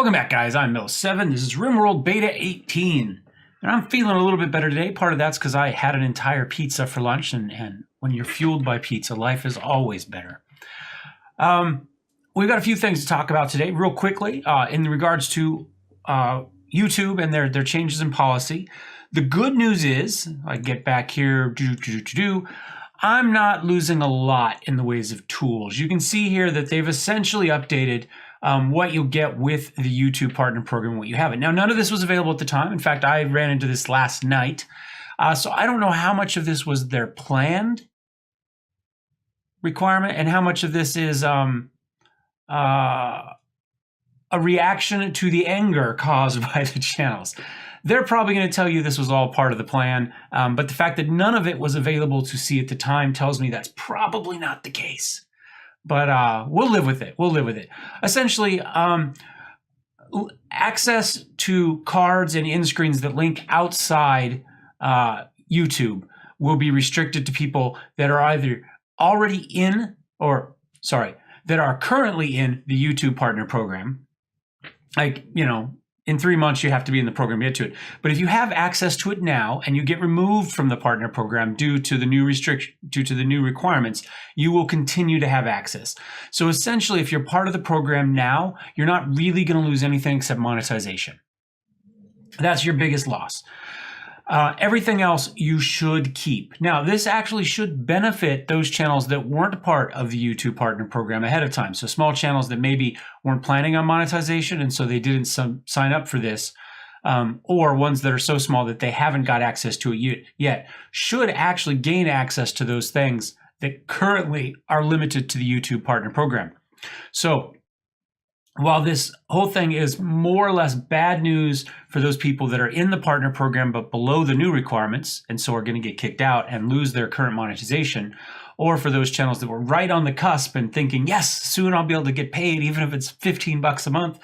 Welcome back, guys. I'm Mellowseven. This is Rimworld B18. And I'm feeling a little bit better today. Part of that's because I had an entire pizza for lunch, and when you're fueled by pizza, life is always better. We've got a few things to talk about today real quickly in regards to YouTube and their changes in policy. The good news is, I get back here, I'm not losing a lot in the ways of tools. You can see here that they've essentially updated what you'll get with the YouTube Partner Program, what you have it. Now, none of this was available at the time. In fact, I ran into this last night. So I don't know how much of this was their planned requirement and how much of this is a reaction to the anger caused by the channels. They're probably going to tell you this was all part of the plan, but the fact that none of it was available to see at the time tells me that's probably not the case. But we'll live with it. We'll live with it. Essentially, access to cards and end screens that link outside YouTube will be restricted to people that are either already in, that are currently in the YouTube Partner Program. Like, in 3 months, you have to be in the program to get to it. But if you have access to it now and you get removed from the partner program due to the new requirements, you will continue to have access. So essentially, if you're part of the program now, you're not really going to lose anything except monetization. That's your biggest loss. Everything else you should keep. Now, this actually should benefit those channels that weren't part of the YouTube Partner Program ahead of time. So small channels that maybe weren't planning on monetization and so they didn't sign up for this, or ones that are so small that they haven't got access to it yet, should actually gain access to those things that currently are limited to the YouTube Partner Program. So while this whole thing is more or less bad news for those people that are in the partner program but below the new requirements and so are going to get kicked out and lose their current monetization, or for those channels that were right on the cusp and thinking, yes, soon I'll be able to get paid even if it's $15 a month,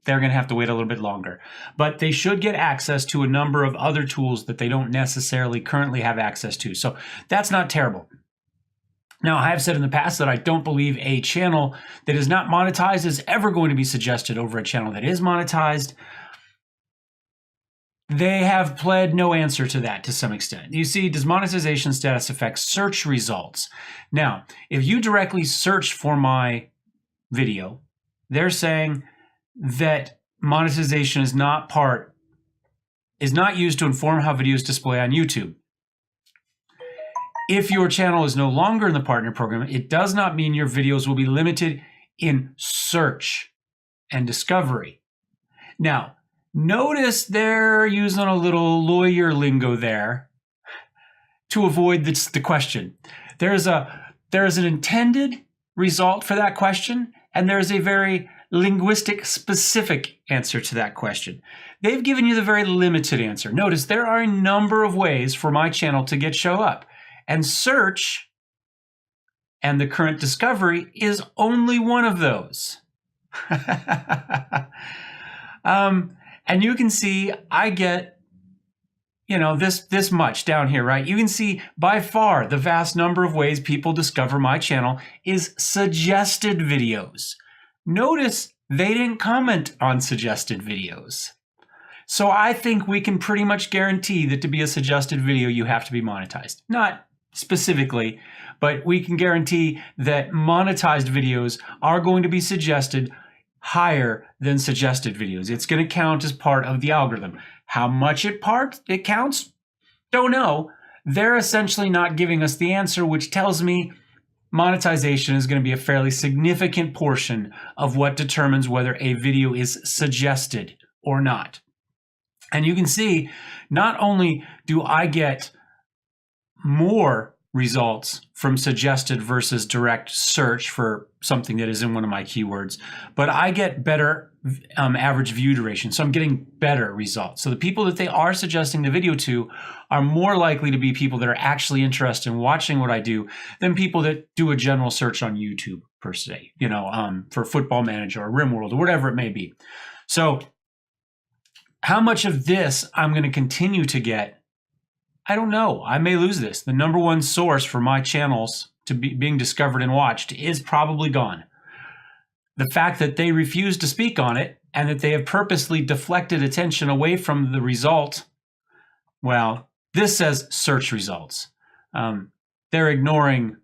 they're going to have to wait a little bit longer. But they should get access to a number of other tools that they don't necessarily currently have access to. So that's not terrible. Now, I have said in the past that I don't believe a channel that is not monetized is ever going to be suggested over a channel that is monetized. They have pled no answer to that to some extent. You see, does monetization status affect search results? Now, if you directly search for my video, they're saying that monetization is not used to inform how videos display on YouTube. If your channel is no longer in the partner program, it does not mean your videos will be limited in search and discovery. Now, notice they're using a little lawyer lingo there to avoid the question. There is an intended result for that question, and there's a very linguistic specific answer to that question. They've given you the very limited answer. Notice there are a number of ways for my channel to show up. And search and the current discovery is only one of those. And you can see I get, this much down here, right? You can see by far the vast number of ways people discover my channel is suggested videos. Notice they didn't comment on suggested videos. So I think we can pretty much guarantee that to be a suggested video, you have to be monetized. Not specifically, but we can guarantee that monetized videos are going to be suggested higher than suggested videos. It's going to count as part of the algorithm. How much it counts? Don't know. They're essentially not giving us the answer, which tells me monetization is going to be a fairly significant portion of what determines whether a video is suggested or not. And you can see, not only do I get more results from suggested versus direct search for something that is in one of my keywords, but I get better average view duration. So I'm getting better results. So the people that they are suggesting the video to are more likely to be people that are actually interested in watching what I do than people that do a general search on YouTube per se, for Football Manager or Rimworld or whatever it may be. So how much of this I'm going to continue to get, I don't know. I may lose this. The number one source for my channels to be being discovered and watched is probably gone. The fact that they refuse to speak on it and that they have purposely deflected attention away from the result, well, this says search results. They're ignoring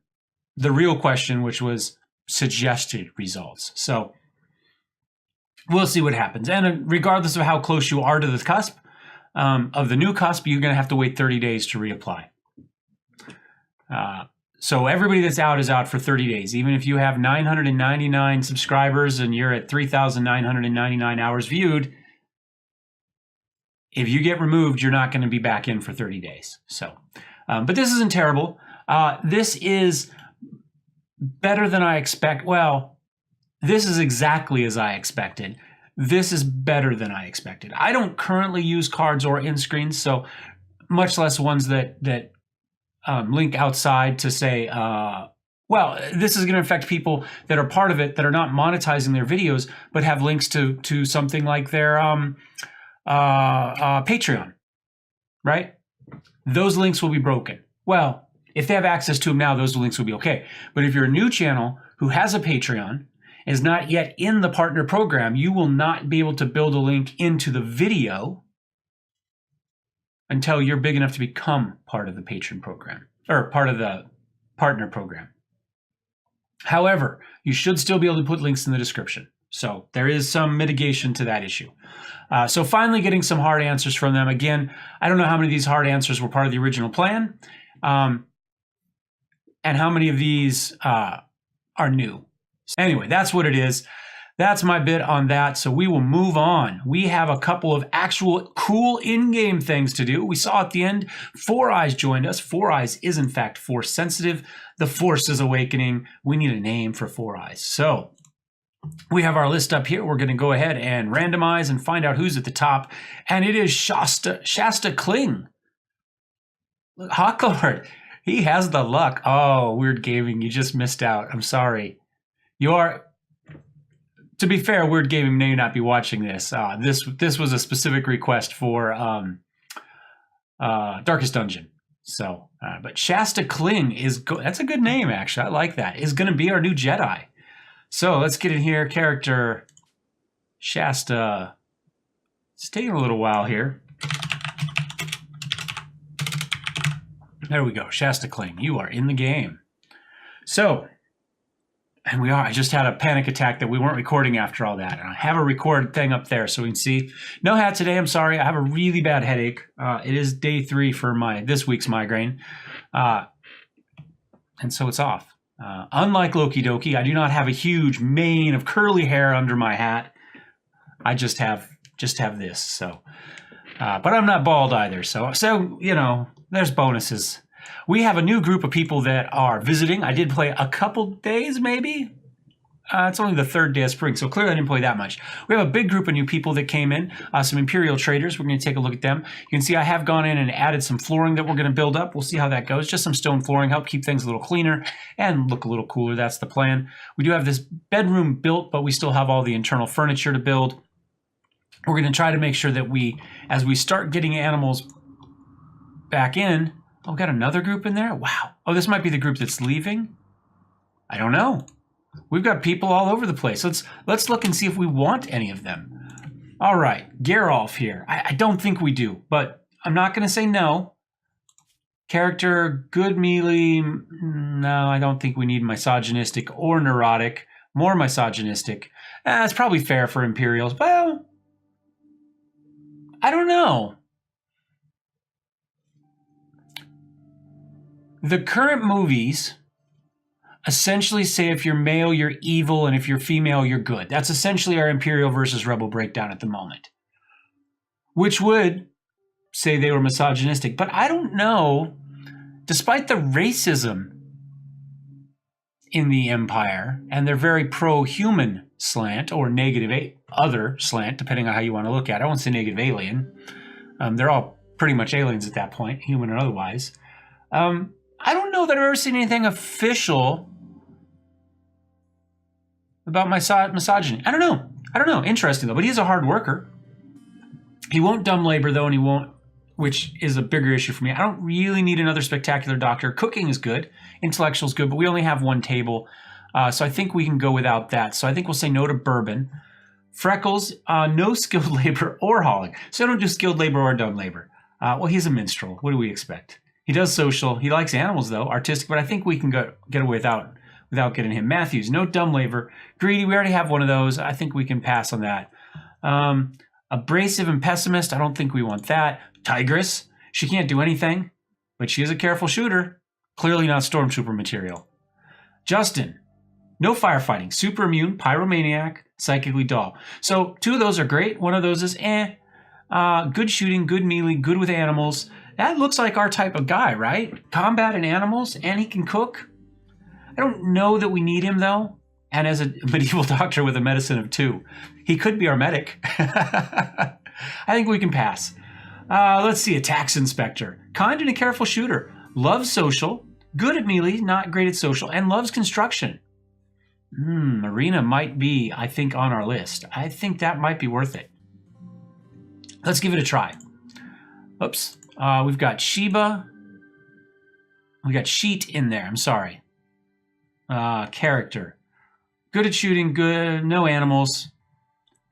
the real question, which was suggested results. So we'll see what happens. And regardless of how close you are to the cusp, of the new cusp, you're going to have to wait 30 days to reapply. So everybody that's out is out for 30 days. Even if you have 999 subscribers and you're at 3,999 hours viewed, if you get removed, you're not going to be back in for 30 days. So, but this isn't terrible. This is better than I expect. Well, this is exactly as I expected. This is better than I expected. I don't currently use cards or end screens, so much less ones that link outside to say, well, this is going to affect people that are part of it that are not monetizing their videos, but have links to something like their Patreon, right? Those links will be broken. Well, if they have access to them now, those links will be okay. But if you're a new channel who has a Patreon, is not yet in the partner program, you will not be able to build a link into the video until you're big enough to become part of the patron program or part of the partner program. However, you should still be able to put links in the description. So there is some mitigation to that issue. So finally getting some hard answers from them. Again, I don't know how many of these hard answers were part of the original plan, and how many of these are new. Anyway, that's what it is. That's my bit on that. So we will move on. We have a couple of actual cool in-game things to do. We saw at the end, Four Eyes joined us. Four Eyes is in fact Force sensitive. The Force is awakening. We need a name for Four Eyes. So we have our list up here. We're going to go ahead and randomize and find out who's at the top. And it is Shasta Kling. Look, Hawklord. He has the luck. Oh, Weird Gaming, you just missed out. I'm sorry. You are, to be fair, Weird Gaming may not be watching this. This was a specific request for Darkest Dungeon. So, but Shasta Kling is that's a good name actually. I like that. Is going to be our new Jedi. So let's get in here. Character Shasta. It's taking a little while here. There we go. Shasta Kling, you are in the game. So. And we are. I just had a panic attack that we weren't recording after all that. And I have a record thing up there so we can see. No hat today. I'm sorry. I have a really bad headache. It is day 3 for this week's migraine. And so it's off. Unlike Loki Doki, I do not have a huge mane of curly hair under my hat. I just have this. So, but I'm not bald either. So you know, there's bonuses. We have a new group of people that are visiting. I did play a couple days, maybe. It's only the 3rd day of spring, so clearly I didn't play that much. We have a big group of new people that came in, some Imperial traders. We're going to take a look at them. You can see I have gone in and added some flooring that we're going to build up. We'll see how that goes. Just some stone flooring, help keep things a little cleaner and look a little cooler. That's the plan. We do have this bedroom built, but we still have all the internal furniture to build. We're going to try to make sure that as we start getting animals back in. Oh, we got another group in there? Wow. Oh, this might be the group that's leaving? I don't know. We've got people all over the place. Let's look and see if we want any of them. All right, Gerolf here. I don't think we do, but I'm not going to say no. Character, good melee. No, I don't think we need misogynistic or neurotic. More misogynistic. It's probably fair for Imperials. Well, I don't know. The current movies essentially say if you're male, you're evil, and if you're female, you're good. That's essentially our Imperial versus Rebel breakdown at the moment. Which would say they were misogynistic. But I don't know, despite the racism in the Empire, and their very pro-human slant, or negative other slant, depending on how you want to look at it. I won't say negative alien. They're all pretty much aliens at that point, human or otherwise. I don't know that I've ever seen anything official about misogyny. I don't know. Interesting, though. But he's a hard worker. He won't dumb labor, though, and he won't, which is a bigger issue for me. I don't really need another spectacular doctor. Cooking is good. Intellectual is good, but we only have one table. So I think we can go without that. So I think we'll say no to bourbon. Freckles, no skilled labor or hauling. So I don't do skilled labor or dumb labor. Well, he's a minstrel. What do we expect? He does social. He likes animals, though, artistic, but I think we can get away without getting him. Matthews, no dumb labor. Greedy, we already have one of those. I think we can pass on that. Abrasive and pessimist, I don't think we want that. Tigress, she can't do anything, but she is a careful shooter. Clearly not stormtrooper material. Justin, no firefighting. Super immune, pyromaniac, psychically dull. So 2 of those are great. One of those is good shooting, good melee, good with animals. That looks like our type of guy, right? Combat and animals, and he can cook. I don't know that we need him, though. And as a medieval doctor with a medicine of 2, he could be our medic. I think we can pass. Let's see, a tax inspector. Kind and a careful shooter. Loves social. Good at melee, not great at social. And loves construction. Marina might be, I think, on our list. I think that might be worth it. Let's give it a try. Oops. We've got Sheba. We got Sheet in there. I'm sorry. Character. Good at shooting. Good. No animals.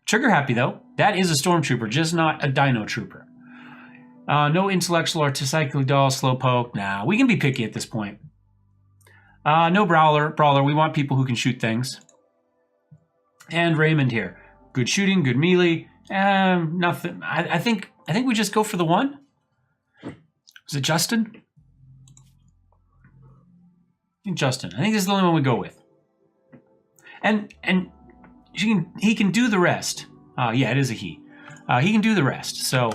Trigger happy, though. That is a stormtrooper, just not a dino trooper. No intellectual or psychically dull, slowpoke. Nah, we can be picky at this point. No brawler. We want people who can shoot things. And Raymond here. Good shooting, good melee. Nothing. I think we just go for the one. Is it Justin? I think Justin. I think this is the only one we go with. And he can do the rest. Yeah, it is a he. He can do the rest. So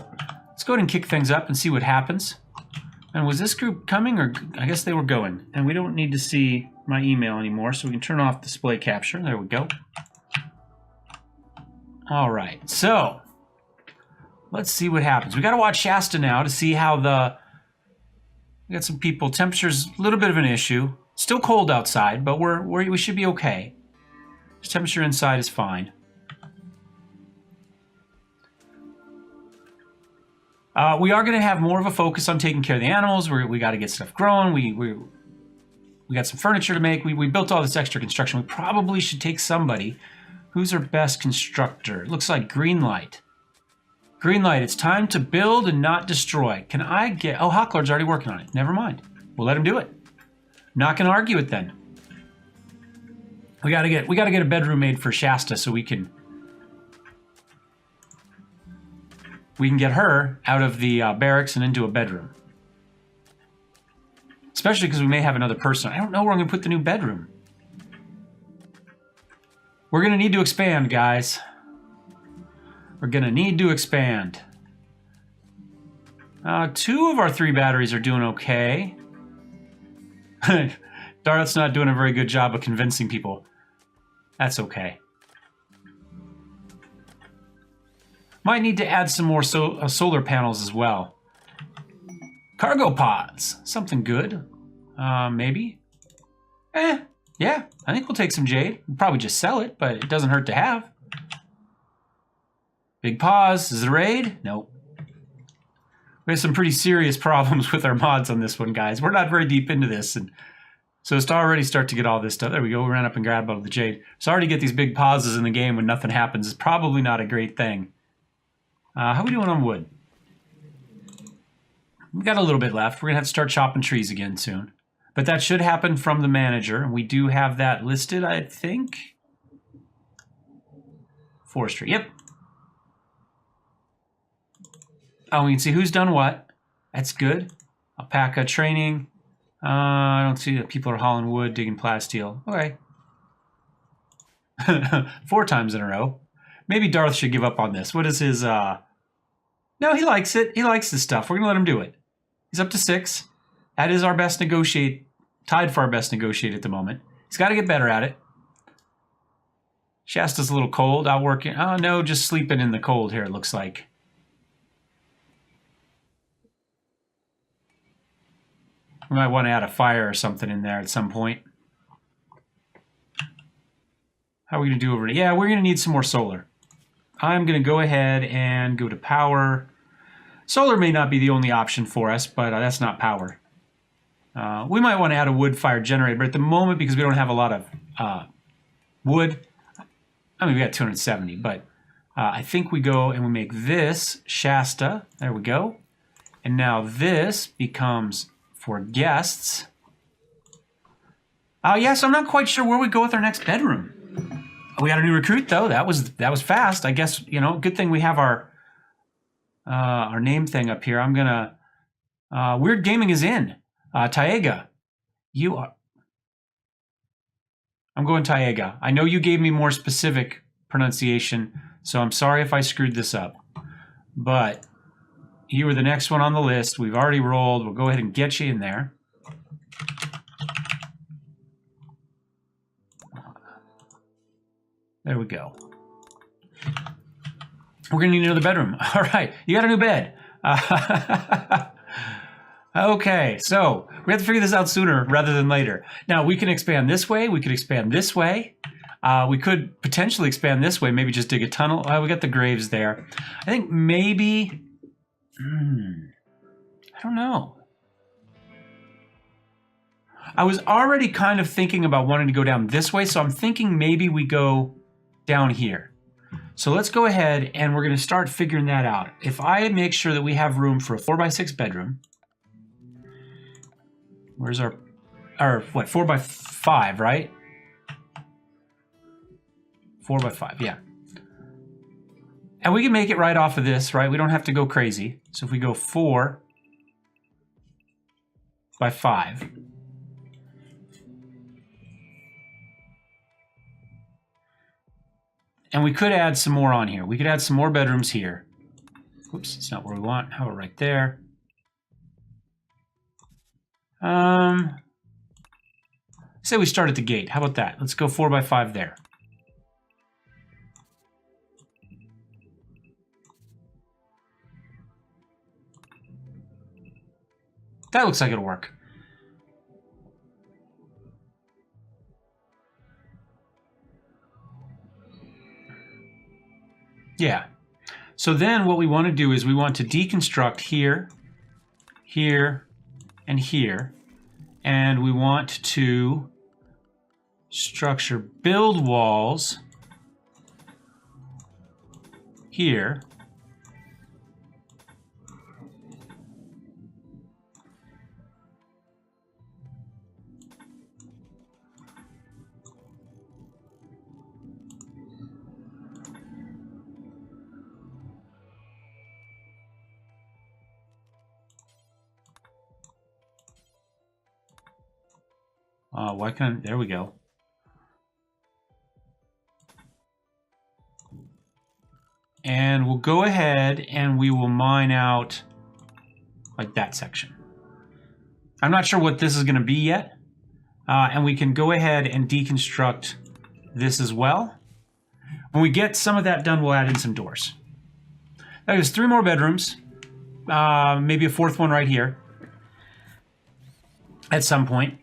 let's go ahead and kick things up and see what happens. And was this group coming, or I guess they were going? And we don't need to see my email anymore, so we can turn off display capture. There we go. All right, so let's see what happens. We got to watch Shasta now to see how we got some people. Temperature's a little bit of an issue. Still cold outside, but we should be okay. The temperature inside is fine. We are going to have more of a focus on taking care of the animals. We got to get stuff growing. We got some furniture to make. We built all this extra construction. We probably should take somebody. Who's our best constructor? Looks like Greenlight. Greenlight, it's time to build and not destroy. Can I get... Oh, Hawklord's already working on it. Never mind. We'll let him do it. Not going to argue it then. We got to get a bedroom made for Shasta so we can get her out of the barracks and into a bedroom. Especially because we may have another person. I don't know where I'm going to put the new bedroom. We're going to need to expand, guys. We're going to need to expand. 2 of our 3 batteries are doing okay. Darth's not doing a very good job of convincing people. That's okay. Might need to add some more solar panels as well. Cargo pods. Something good. Maybe. Yeah, I think we'll take some jade. We'll probably just sell it, but it doesn't hurt to have. Big pause. Is it a raid? Nope. We have some pretty serious problems with our mods on this one, guys. We're not very deep into this, and so it's to already start to get all this stuff. There we go. We ran up and grabbed all the jade. Sorry to get these big pauses in the game when nothing happens. It's probably not a great thing. How are we doing on wood? We got a little bit left. We're going to have to start chopping trees again soon. But that should happen from the manager. We do have that listed, I think. Forestry, yep. Oh, we can see who's done what. That's good. Alpaca training. I don't see that people are hauling wood, digging plasteel. Okay. 4 times in a row. Maybe Darth should give up on this. What is his... No, he likes it. He likes this stuff. We're going to let him do it. He's up to 6. That is our best negotiate. Tied for our best negotiate at the moment. He's got to get better at it. Shasta's a little cold. Out working. Oh, no, just sleeping in the cold here, it looks like. We might want to add a fire or something in there at some point. How are we going to do over it? Yeah, we're going to need some more solar. I'm going to go ahead and go to power. Solar may not be the only option for us, but that's not power. We might want to add a wood-fired generator, but at the moment, because we don't have a lot of wood, I mean, we got 270, but I think we go and we make this Shasta. There we go. And now this becomes for guests. Yes, I'm not quite sure where we go with our next bedroom. We got a new recruit though. That was fast. I guess, you know, good thing we have our name thing up here. I'm gonna Weird Gaming is in. Taiga. You are. I'm going Taiga. I know you gave me more specific pronunciation, so I'm sorry if I screwed this up. But you were the next one on the list. We've already rolled. We'll go ahead and get you in there. There we go. We're going to need another bedroom. All right. You got a new bed. Okay. So we have to figure this out sooner rather than later. Now, we can expand this way. We could expand this way. We could potentially expand this way. Maybe just dig a tunnel. We got the graves there. I think maybe... I don't know. I was already kind of thinking about wanting to go down this way, so I'm thinking maybe we go down here. So let's go ahead and we're going to start figuring that out. If I make sure that we have room for a 4x6 bedroom, where's our what, 4x5, right? 4x5, yeah. And we can make it right off of this, right? We don't have to go crazy. So if we go 4x5. And we could add some more on here. We could add some more bedrooms here. Oops, it's not where we want. How about right there? Say we start at the gate. How about that? Let's go 4x5 there. That looks like it'll work. Yeah. So then what we want to do is we want to deconstruct here, here, and here. And we want to structure build walls here. Why can't, there we go. And we'll go ahead and we will mine out like that section. I'm not sure what this is going to be yet. And we can go ahead and deconstruct this as well. When we get some of that done, we'll add in some doors. That is 3 more bedrooms. Maybe a 4th one right here at some point.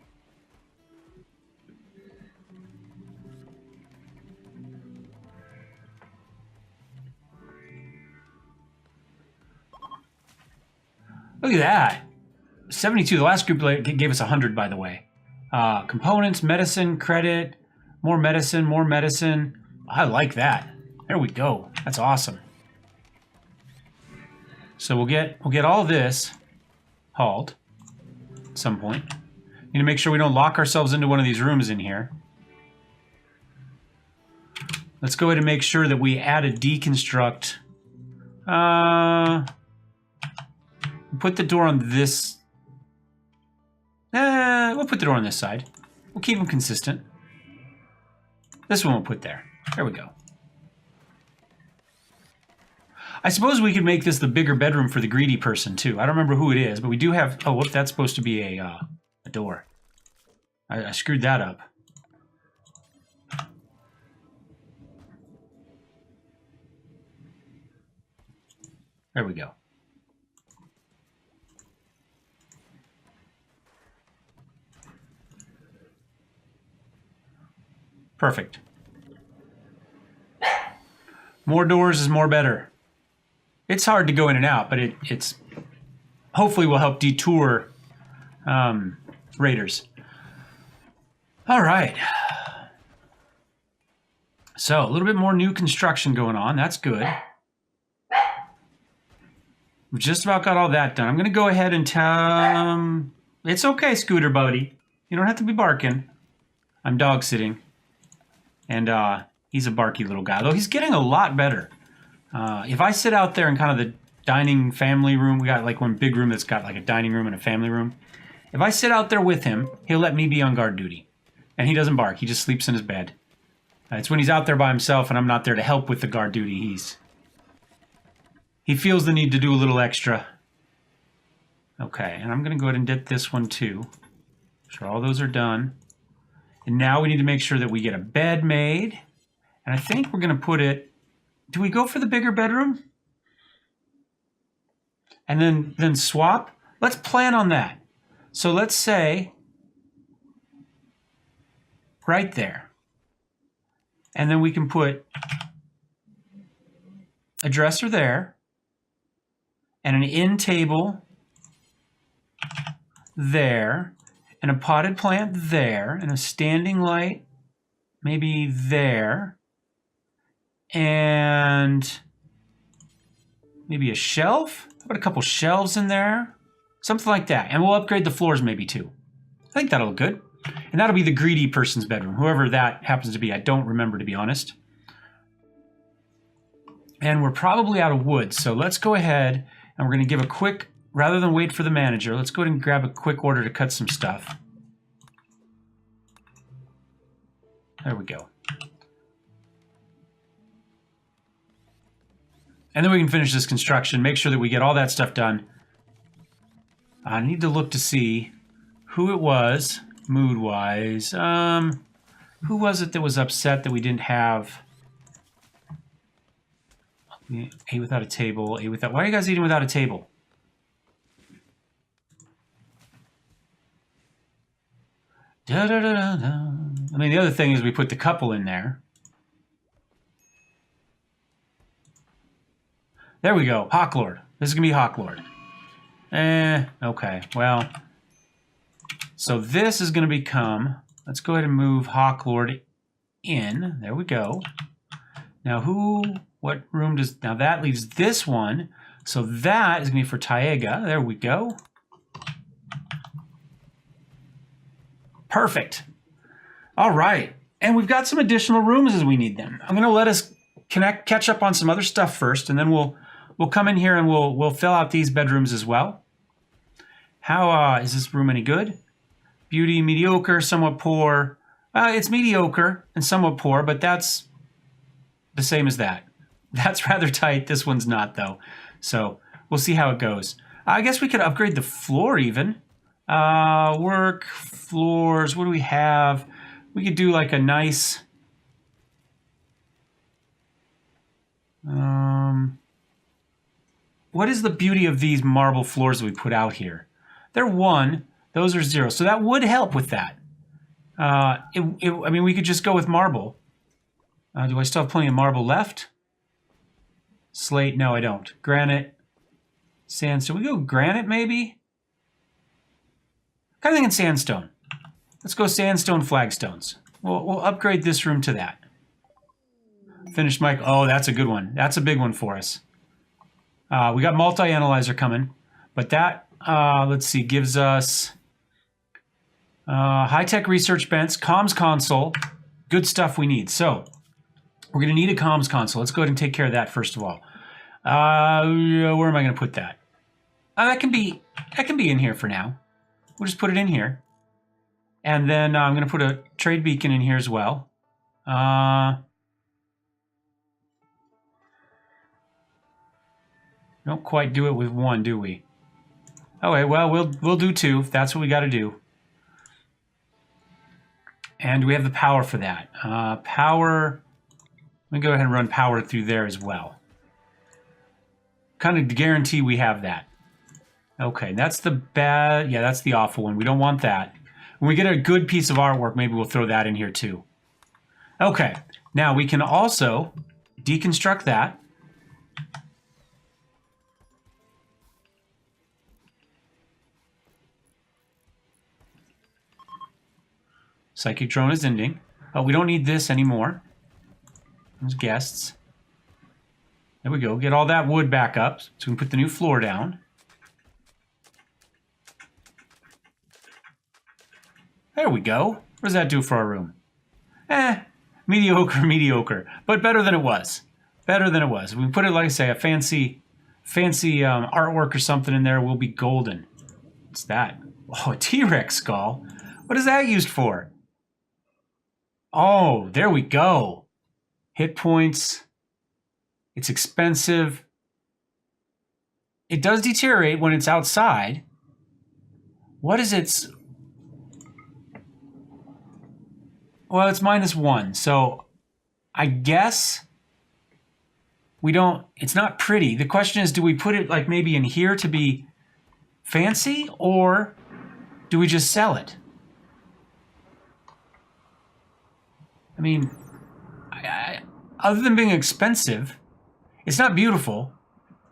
Look at that. 72. The last group gave us 100, by the way. Components, medicine, credit, more medicine, more medicine. I like that. There we go. That's awesome. So we'll get all this hauled at some point. Need to make sure we don't lock ourselves into one of these rooms in here. Let's go ahead and make sure that we add a deconstruct. Put the door on this. We'll put the door on this side. We'll keep them consistent. This one we'll put there. There we go. I suppose we could make this the bigger bedroom for the greedy person too. I don't remember who it is, but we do have. Oh, whoop! That's supposed to be a door. I screwed that up. There we go. Perfect. More doors is more better. It's hard to go in and out, but it's hopefully will help detour raiders. All right. So a little bit more new construction going on. That's good. We've just about got all that done. I'm going to go ahead and tell... it's okay, Scooter buddy. You don't have to be barking. I'm dog sitting. And he's a barky little guy, though he's getting a lot better. If I sit out there in kind of the dining family room, we got like one big room that's got like a dining room and a family room. If I sit out there with him, he'll let me be on guard duty. And he doesn't bark. He just sleeps in his bed. It's when he's out there by himself and I'm not there to help with the guard duty. He feels the need to do a little extra. Okay, and I'm going to go ahead and get this one too. Sure, all those are done. And now we need to make sure that we get a bed made. And I think we're going to put it... do we go for the bigger bedroom? And then swap? Let's plan on that. So let's say right there. And then we can put a dresser there and an end table there and a potted plant there and a standing light maybe there and maybe a shelf. How about a couple shelves in there? Something like that. And we'll upgrade the floors maybe too. I think that'll look good. And that'll be the greedy person's bedroom, whoever that happens to be. I don't remember, to be honest. And we're probably out of wood, so let's go ahead and we're going to give a quick, rather than wait for the manager, let's go ahead and grab a quick order to cut some stuff. There we go. And then we can finish this construction, make sure that we get all that stuff done. I need to look to see who it was, mood-wise. Who was it that was upset that we didn't have... ate without a table, ate without... why are you guys eating without a table? Da, da, da, da, da. I mean, the other thing is we put the couple in there. There we go, Hawklord. This is going to be Hawklord. Okay, well... so this is going to become... let's go ahead and move Hawklord in. There we go. Now who... what room does... now that leaves this one. So that is going to be for Taiga. There we go. Perfect. All right. And we've got some additional rooms as we need them. I'm going to let us catch up on some other stuff first, and then we'll come in here and we'll fill out these bedrooms as well. How is this room any good? Beauty, mediocre, somewhat poor. It's mediocre and somewhat poor, but that's the same as that. That's rather tight. This one's not, though. So we'll see how it goes. I guess we could upgrade the floor even. Work, floors, what do we have? We could do like a nice... what is the beauty of these marble floors that we put out here? They're 1, those are 0. So that would help with that. I mean, we could just go with marble. Do I still have plenty of marble left? Slate, no, I don't. Granite, sandstone. We go granite, maybe? Kind of thinking sandstone. Let's go sandstone flagstones. We'll upgrade this room to that. Finished mic. Oh, that's a good one. That's a big one for us. We got multi-analyzer coming, but that, let's see, gives us high-tech research bench, comms console, good stuff we need. So we're going to need a comms console. Let's go ahead and take care of that first of all. Where am I going to put that? That can be in here for now. We'll just put it in here. And then I'm going to put a trade beacon in here as well. Don't quite do it with 1, do we? Okay, well, we'll do 2 if that's what we got to do. And we have the power for that. Power, let me go ahead and run power through there as well. Kind of guarantee we have that. Okay, that's the bad, yeah, that's the awful one. We don't want that. When we get a good piece of artwork, maybe we'll throw that in here too. Okay, now we can also deconstruct that. Psychic drone is ending. Oh, we don't need this anymore. There's guests. There we go. Get all that wood back up so we can put the new floor down. There we go. What does that do for our room? Mediocre, mediocre. But better than it was. Better than it was. If we put it, like I say, a fancy artwork or something in there, we'll be golden. What's that? Oh, a T-Rex skull. What is that used for? Oh, there we go. Hit points. It's expensive. It does deteriorate when it's outside. What is its... Well, it's -1, so I guess we don't... It's not pretty. The question is, do we put it like maybe in here to be fancy, or do we just sell it? I mean, other than being expensive, it's not beautiful,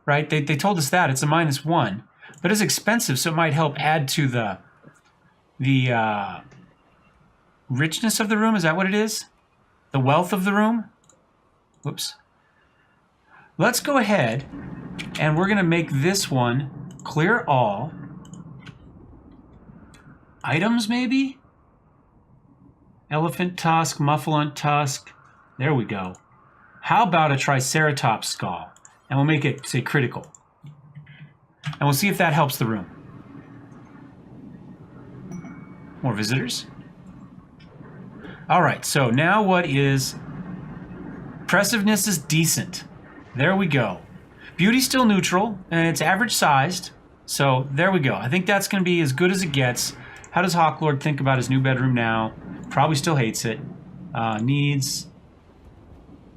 right? They told us that. It's a -1, but it's expensive, so it might help add to the richness of the room. Is that what it is? The wealth of the room? Whoops. Let's go ahead and we're going to make this one clear all. Items, maybe? Elephant tusk, mufflon tusk. There we go. How about a triceratops skull? And we'll make it, say, critical. And we'll see if that helps the room. More visitors. All right, so now what is... Impressiveness is decent. There we go. Beauty's still neutral, and it's average sized. So there we go. I think that's going to be as good as it gets. How does Hawklord think about his new bedroom now? Probably still hates it. Needs...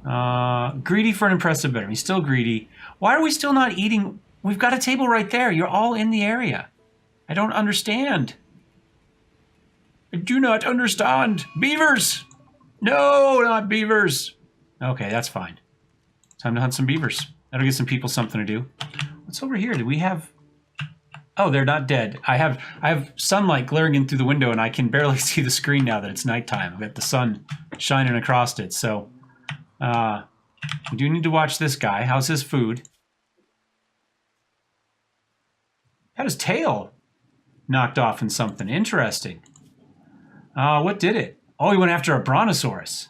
greedy for an impressive bedroom. He's still greedy. Why are we still not eating? We've got a table right there. You're all in the area. I don't understand. I do not understand. Beavers! No, not beavers. Okay, that's fine. Time to hunt some beavers. That'll give some people something to do. What's over here? Do we have... Oh, they're not dead. I have sunlight glaring in through the window, and I can barely see the screen now that it's nighttime. I've got the sun shining across it, so... we do need to watch this guy. How's his food? Had his tail knocked off in something. Interesting. What did it? Oh, he went after a brontosaurus.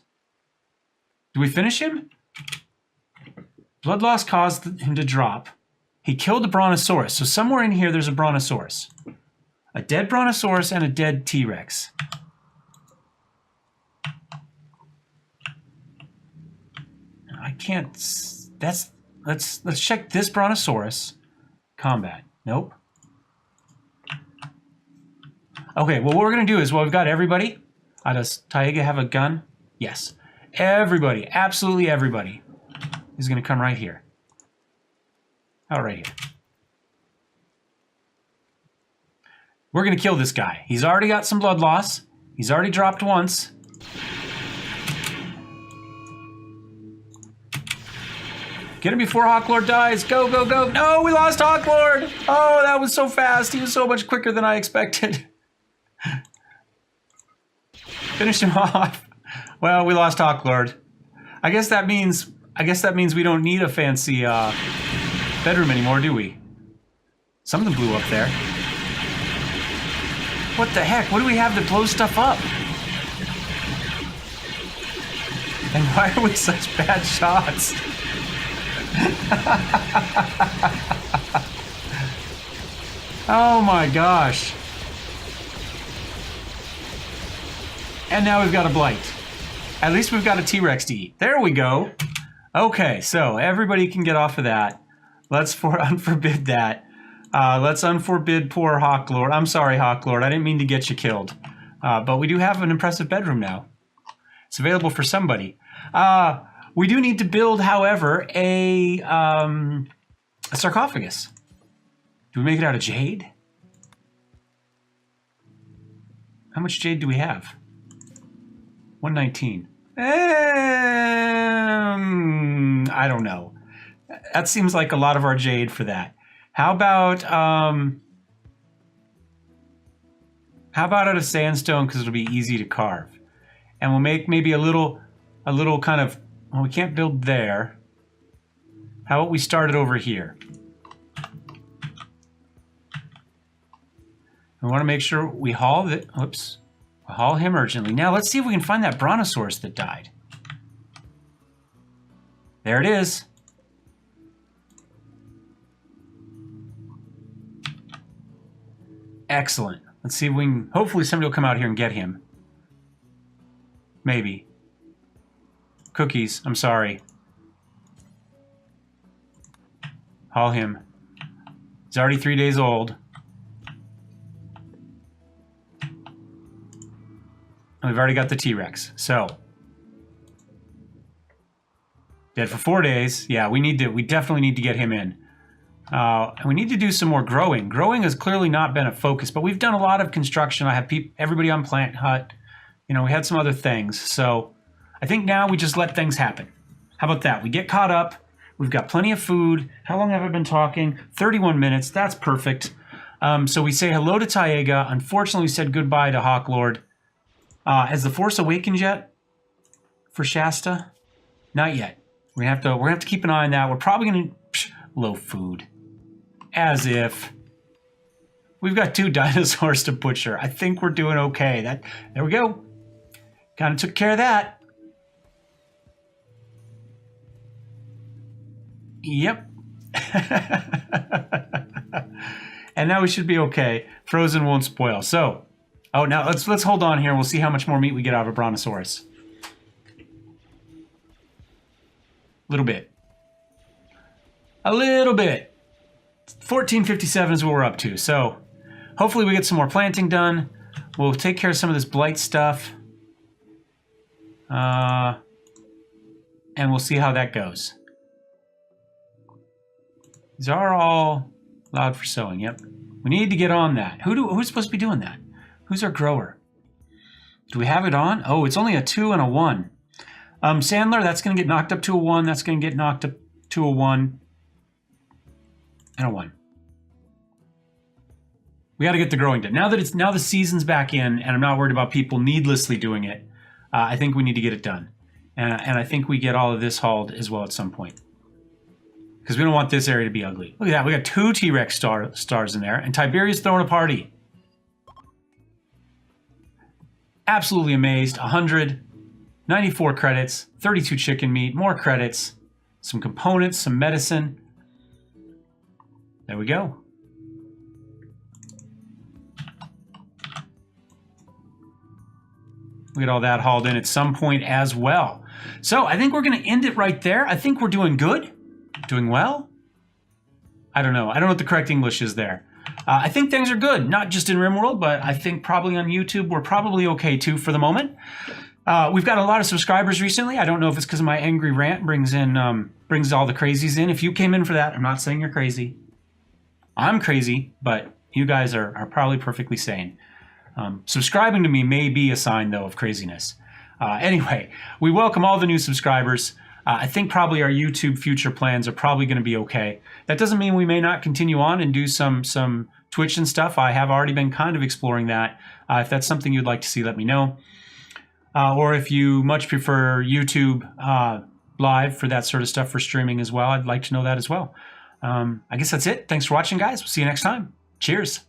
Did we finish him? Blood loss caused him to drop. He killed a brontosaurus. So somewhere in here there's a brontosaurus. A dead brontosaurus and a dead T-Rex. I can't... That's... Let's check this brontosaurus. Combat. Nope. Okay, well, what we're going to do is, well, we've got everybody. Does Taiga have a gun? Yes. Everybody, absolutely everybody, is going to come right here. Oh, right here. We're going to kill this guy. He's already got some blood loss. He's already dropped once. Get him before Hawklord dies. Go, go, go. No, we lost Hawklord. Oh, that was so fast. He was so much quicker than I expected. Finish him off. Well, we lost Hawklord. I guess that means we don't need a fancy bedroom anymore, do we? Something blew up there. What the heck? What do we have that blows stuff up? And why are we such bad shots? Oh my gosh. And now we've got a blight. At least we've got a T-Rex to eat. There we go. Okay, so everybody can get off of that. Let's unforbid that. Let's unforbid poor Hawklord. I'm sorry, Hawklord. I didn't mean to get you killed. But we do have an impressive bedroom now. It's available for somebody. We do need to build, however, a sarcophagus. Do we make it out of jade? How much jade do we have? 119. I don't know. That seems like a lot of our jade for that. How about out of sandstone, because it'll be easy to carve, and we'll make maybe a little kind of Well, we can't build there. How about we start it over here? We want to make sure we haul it. Oops. We'll haul him urgently. Now let's see if we can find that brontosaurus that died. There it is. Excellent. Let's see if we can... Hopefully somebody will come out here and get him. Maybe. Cookies. I'm sorry. Haul him. He's already 3 days old. We've already got the T-Rex. So... Dead for 4 days. Yeah, we definitely need to get him in. And we need to do some more growing. Growing has clearly not been a focus, but we've done a lot of construction. I have everybody on Plant Hut. You know, we had some other things. So I think now we just let things happen. How about that? We get caught up. We've got plenty of food. How long have I been talking? 31 minutes. That's perfect. So we say hello to Taiga. Unfortunately, we said goodbye to Hawklord. Has the Force awakened yet for Shasta? Not yet. We're gonna have to keep an eye on that. We're probably gonna low food, as if we've got 2 dinosaurs to butcher. I think we're doing okay. There we go. Kind of took care of that. Yep. And now we should be okay. Frozen won't spoil. So, oh, now let's hold on here. We'll see how much more meat we get out of a brontosaurus. Little bit. A little bit. 1457 is what we're up to. So hopefully we get some more planting done. We'll take care of some of this blight stuff. And we'll see how that goes. These are all allowed for sowing. Yep. We need to get on that. Who's supposed to be doing that? Who's our grower? Do we have it on? Oh, it's only a 2 and a 1. Sandler, that's going to get knocked up to a 1. That's going to get knocked up to a 1. And a 1. We got to get the growing done. Now the season's back in, and I'm not worried about people needlessly doing it. I think we need to get it done, and I think we get all of this hauled as well at some point, because we don't want this area to be ugly. Look at that. We got 2 T-Rex stars in there, and Tiberia's throwing a party. Absolutely amazed. 100. 94 credits, 32 chicken meat, more credits, some components, some medicine. There we go. We get all that hauled in at some point as well. So I think we're going to end it right there. I think we're doing good, doing well. I don't know. I don't know what the correct English is there. I think things are good, not just in Rimworld, but I think probably on YouTube we're probably okay too for the moment. We've got a lot of subscribers recently. I don't know if it's because my angry rant brings all the crazies in. If you came in for that, I'm not saying you're crazy. I'm crazy, but you guys are probably perfectly sane. Subscribing to me may be a sign, though, of craziness. Anyway, we welcome all the new subscribers. I think probably our YouTube future plans are probably going to be okay. That doesn't mean we may not continue on and do some Twitch and stuff. I have already been kind of exploring that. If that's something you'd like to see, let me know. Or if you much prefer YouTube live for that sort of stuff for streaming as well, I'd like to know that as well. I guess that's it. Thanks for watching, guys. We'll see you next time. Cheers.